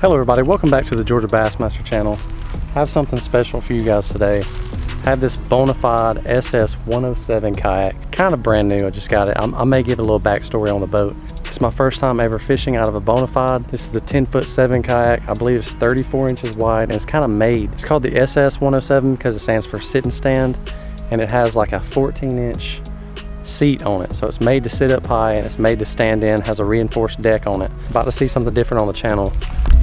Hello everybody, welcome back to the Georgia Bassmaster channel. I have something special for you guys today. I have this Bonafide SS107 kayak, kind of brand new. I just got it. I may give a little backstory on the boat. It's my first time ever fishing out of a Bonafide. This is the 10'7" kayak. I believe it's 34 inches wide and it's kind of made. It's called the SS107 because it stands for sit and stand, and it has like a 14-inch seat on it. So it's made to sit up high and it's made to stand in, has a reinforced deck on it. About to see something different on the channel.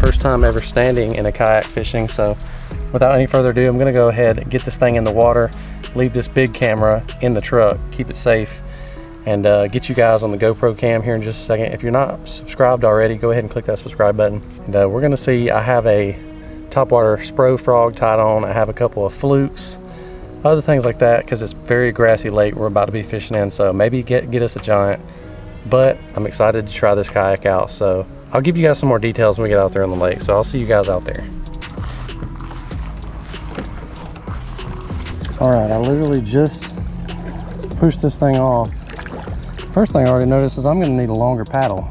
First time ever standing in a kayak fishing, so without any further ado, I'm gonna go ahead and get this thing in the water, leave this big camera in the truck, keep it safe, and get you guys on the GoPro cam here in just a second. If you're not subscribed already, go ahead and click that subscribe button. And we're gonna see, I have a topwater Spro frog tied on, I have a couple of flukes, other things like that, because it's very grassy lake we're about to be fishing in, so maybe get us a giant. But I'm excited to try this kayak out, so I'll give you guys some more details when we get out there on the lake. So I'll see you guys out there. All right, I literally just pushed this thing off. First thing I already noticed is I'm gonna need a longer paddle.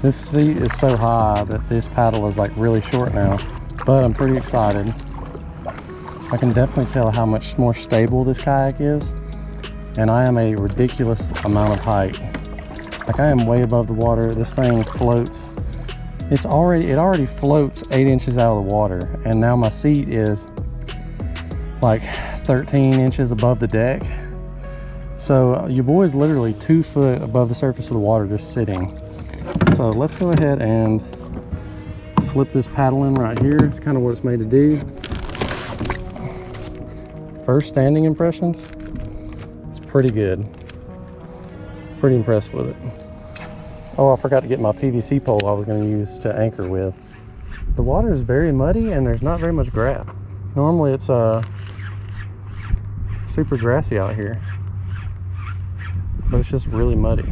This seat is so high that this paddle is like really short now, but I'm pretty excited. I can definitely tell how much more stable this kayak is, and I am a ridiculous amount of height. Like, I am way above the water. This thing floats. It already floats 8 inches out of the water, and now my seat is like 13 inches above the deck. So your boy's literally 2 foot above the surface of the water just sitting. So let's go ahead and slip this paddle in right here. It's kind of what it's made to do. First standing impressions, it's pretty good. Pretty impressed with it. Oh, I forgot to get my PVC pole I was going to use to anchor with. The water is very muddy and there's not very much grass. Normally it's super grassy out here, but it's just really muddy.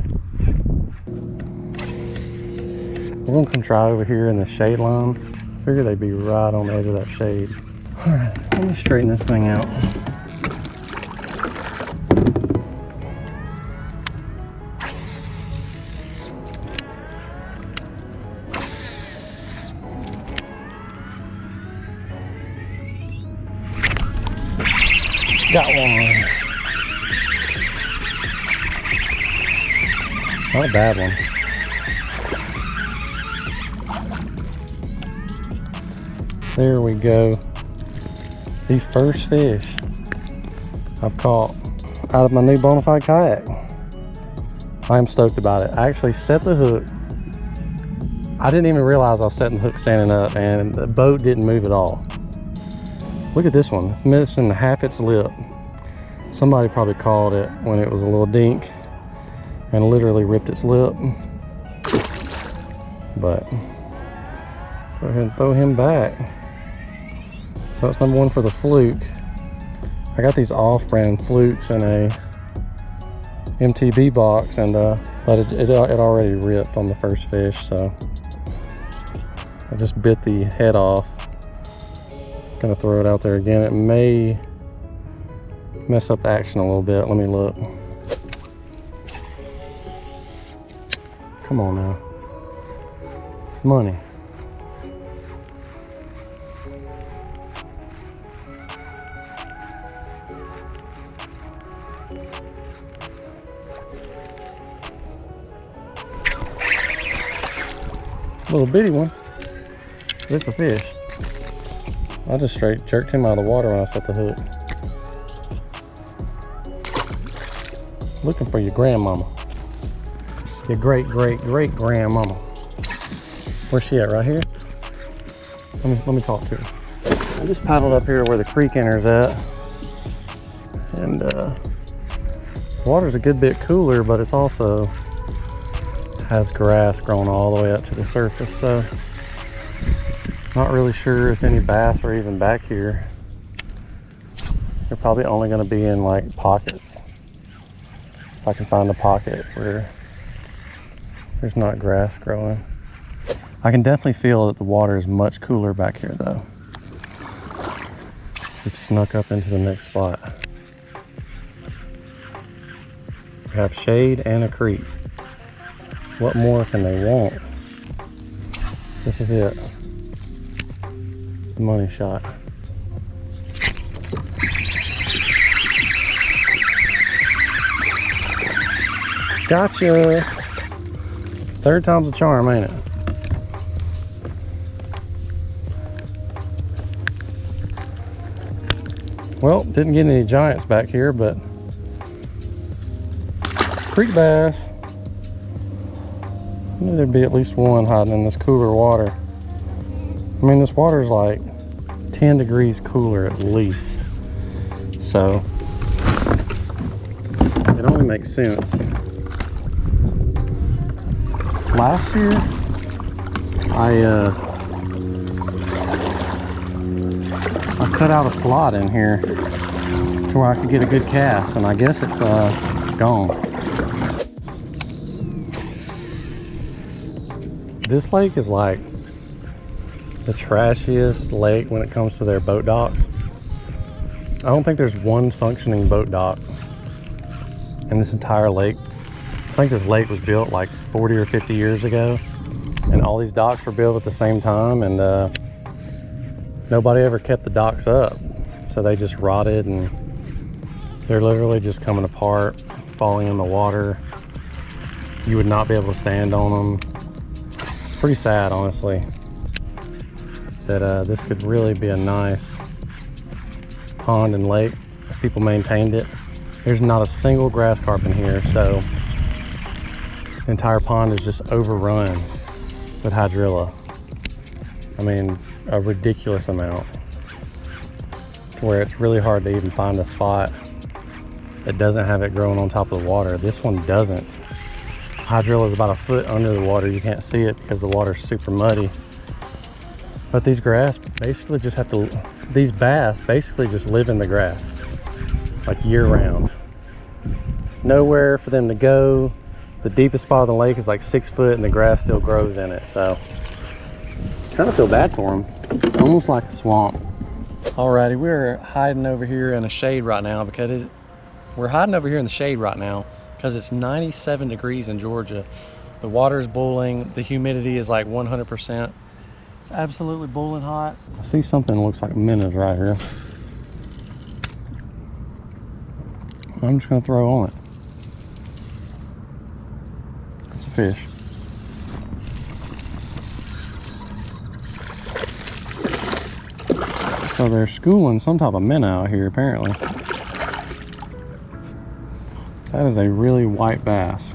We're going to come try over here in the shade line. I figure they'd be right on the edge of that shade. All right, let me straighten this thing out. Got one. Not a bad one. There we go. The first fish I've caught out of my new Bonafide kayak. I am stoked about it. I actually set the hook. I didn't even realize I was setting the hook standing up, and the boat didn't move at all. Look at this one. It's missing half its lip. Somebody probably caught it when it was a little dink and literally ripped its lip. But go ahead and throw him back. So that's number one for the fluke. I got these off-brand flukes in a MTB box, and but it already ripped on the first fish, so I just bit the head off. Gonna throw it out there again. It may mess up the action a little bit. Let me look. Come on now. It's money. Little bitty one. It's a fish. I just straight jerked him out of the water when I set the hook. Looking for your grandmama. Your great grandmama. Where's she at? Right here? Let me talk to her. I just paddled up here where the creek enters at. And the water's a good bit cooler, but it's also has grass growing all the way up to the surface, so not really sure if any bass are even back here. They're probably only going to be in like pockets. If I can find a pocket where there's not grass growing. I can definitely feel that the water is much cooler back here though. We've snuck up into the next spot. We have shade and a creek. What more can they want? This is it. The money shot. Gotcha. Third time's a charm, ain't it? Well, didn't get any giants back here, but creek bass. I knew there'd be at least one hiding in this cooler water. I mean, this water's like 10 degrees cooler at least. So it only makes sense. Last year, I cut out a slot in here to where I could get a good cast, and I guess it's gone. This lake is like the trashiest lake when it comes to their boat docks. I don't think there's one functioning boat dock in this entire lake. I think this lake was built like 40 or 50 years ago, and all these docks were built at the same time, and nobody ever kept the docks up, so they just rotted, and they're literally just coming apart, falling in the water. You would not be able to stand on them. It's pretty sad, honestly, that this could really be a nice pond and lake if people maintained it. There's not a single grass carp in here, so the entire pond is just overrun with hydrilla. I mean, a ridiculous amount, to where it's really hard to even find a spot that doesn't have it growing on top of the water. This one doesn't. Hydrilla is about a foot under the water. You can't see it because the water's super muddy. But these grass basically just have to, these bass basically just live in the grass, like year round. Nowhere for them to go. The deepest spot of the lake is like 6 foot and the grass still grows in it. So kind of feel bad for them. It's almost like a swamp. Alrighty, we're hiding over here in the shade right now because we're hiding over here in the shade right now because it's 97 degrees in Georgia. The water is boiling. The humidity is like 100%. Absolutely boiling hot. I see something that looks like minnows right here. I'm just gonna throw on it. It's a fish. So they're schooling some type of minnow out here, apparently. That is a really white bass.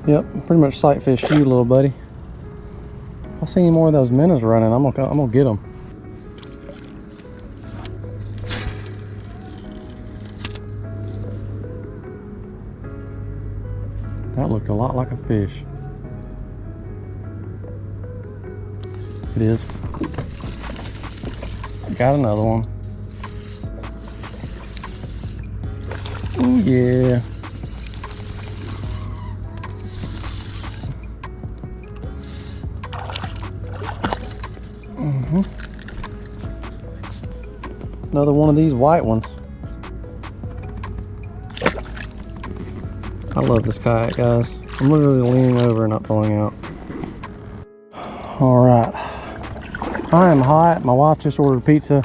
Yep, pretty much sight fish you, little buddy. If I see any more of those minnows running, I'm gonna get them. That looked a lot like a fish. It is. Got another one. Oh yeah. Another one of these white ones. I love this kayak, guys. I'm literally leaning over and not pulling out. All right. I am hot. My wife just ordered pizza,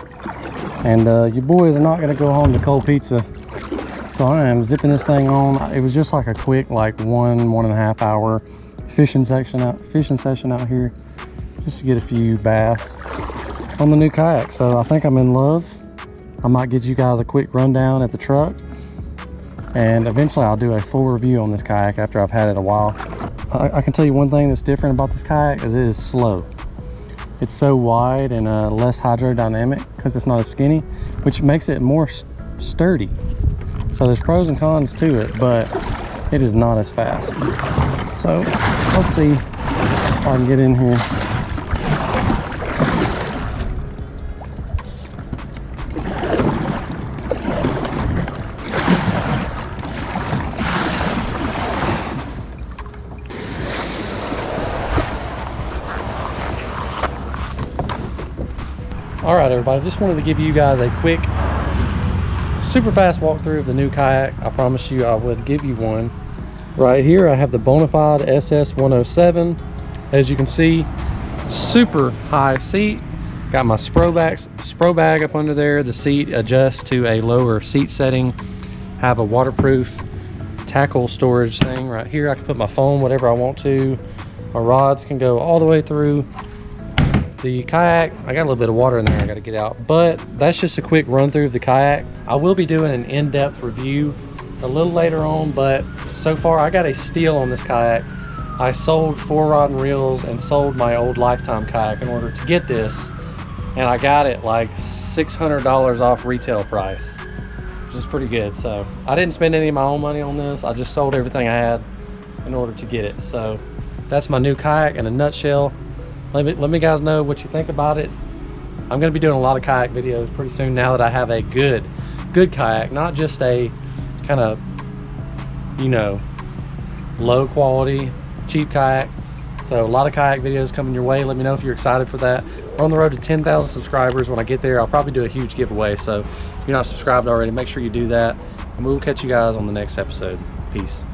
and your boy is not gonna go home to cold pizza. So I am zipping this thing on. It was just like a quick, like 1.5 hour fishing session out here, just to get a few bass on the new kayak. So I think I'm in love. I might give you guys a quick rundown at the truck, and eventually I'll do a full review on this kayak after I've had it a while. I can tell you one thing that's different about this kayak is it is slow. It's so wide and less hydrodynamic because it's not as skinny, which makes it more sturdy. So there's pros and cons to it, but it is not as fast. So let's see if I can get in here. All right, everybody, just wanted to give you guys a quick, super fast walkthrough of the new kayak. I promised you I would give you one. Right here, I have the Bonafide SS107. As you can see, super high seat. Got my spro bag up under there. The seat adjusts to a lower seat setting. Have a waterproof tackle storage thing right here. I can put my phone, whatever I want to. My rods can go all the way through. The kayak, I got a little bit of water in there I got to get out, but that's just a quick run through of the kayak. I will be doing an in-depth review a little later on, but so far I got a steal on this kayak. I sold 4 rod and reels and sold my old Lifetime kayak in order to get this, and I got it like $600 off retail price, which is pretty good. So I didn't spend any of my own money on this. I just sold everything I had in order to get it. So that's my new kayak in a nutshell. Let me guys know what you think about it. I'm gonna be doing a lot of kayak videos pretty soon now that I have a good kayak, not just a kind of, you know, low quality, cheap kayak. So a lot of kayak videos coming your way. Let me know if you're excited for that. We're on the road to 10,000 subscribers. When I get there, I'll probably do a huge giveaway. So if you're not subscribed already, make sure you do that. And we'll catch you guys on the next episode. Peace.